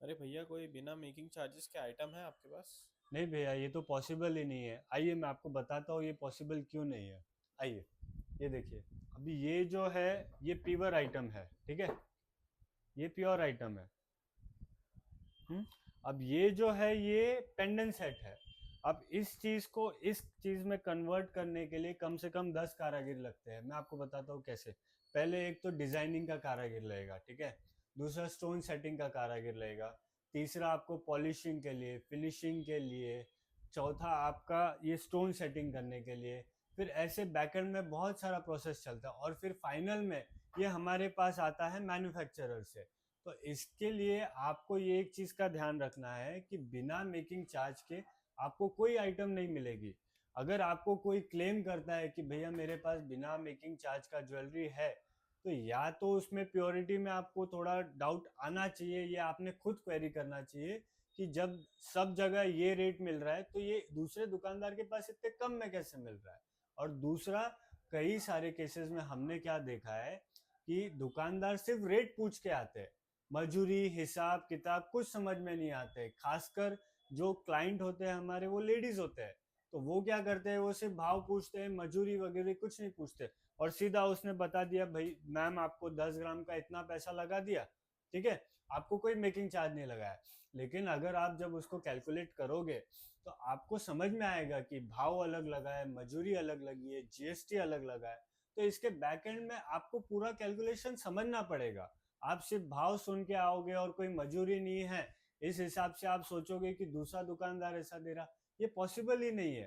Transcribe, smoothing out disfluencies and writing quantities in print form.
अरे भैया, कोई बिना मेकिंग चार्जेस के आइटम है आपके पास? नहीं भैया, ये तो पॉसिबल ही नहीं है। आइए मैं आपको बताता हूँ ये पॉसिबल क्यों नहीं है। आइए, ये देखिए। अभी ये जो है, ये प्योर आइटम है, ठीक है। ये प्योर आइटम है। हम्म। अब ये जो है ये पेंडेंट सेट है। अब इस चीज को इस चीज में कन्वर्ट करने के लिए कम से कम 10 कारागिर लगते हैं। मैं आपको बताता हूँ कैसे। पहले एक तो डिजाइनिंग का कारागिर लगेगा, ठीक है। दूसरा स्टोन सेटिंग का कारागिर लगेगा। तीसरा आपको पॉलिशिंग के लिए, फिनिशिंग के लिए। चौथा आपका ये स्टोन सेटिंग करने के लिए। फिर ऐसे बैकएंड में बहुत सारा प्रोसेस चलता है और फिर फाइनल में ये हमारे पास आता है मैन्युफैक्चरर से। तो इसके लिए आपको ये एक चीज का ध्यान रखना है कि बिना मेकिंग चार्ज के आपको कोई आइटम नहीं मिलेगी। अगर आपको कोई क्लेम करता है कि भैया मेरे पास बिना मेकिंग चार्ज का ज्वेलरी है, तो या तो उसमें प्योरिटी में आपको थोड़ा डाउट आना चाहिए, या आपने खुद क्वेरी करना चाहिए कि जब सब जगह ये रेट मिल रहा है तो ये दूसरे दुकानदार के पास इतने कम में कैसे मिल रहा है। और दूसरा, कई सारे केसेस में हमने क्या देखा है कि दुकानदार सिर्फ रेट पूछ के आते हैं, मजूरी हिसाब किताब कुछ समझ में नहीं आते। खासकर जो क्लाइंट होते हैं हमारे, वो लेडीज होते हैं। तो वो क्या करते हैं, वो सिर्फ भाव पूछते हैं, मजूरी वगैरह कुछ नहीं पूछते। और सीधा उसने बता दिया, भाई मैम आपको 10 ग्राम का इतना पैसा लगा दिया, ठीक है। आपको कोई मेकिंग चार्ज नहीं लगाया। लेकिन अगर आप जब उसको कैलकुलेट करोगे तो आपको समझ में आएगा कि भाव अलग लगा है, मजूरी अलग लगी है, जीएसटी अलग लगा है। तो इसके बैक एंड में आपको पूरा कैलकुलेशन समझना पड़ेगा। आप सिर्फ भाव सुन के आओगे और कोई मजूरी नहीं है, इस हिसाब से आप सोचोगे कि दूसरा दुकानदार ऐसा दे रहा, ये पॉसिबल ही नहीं है।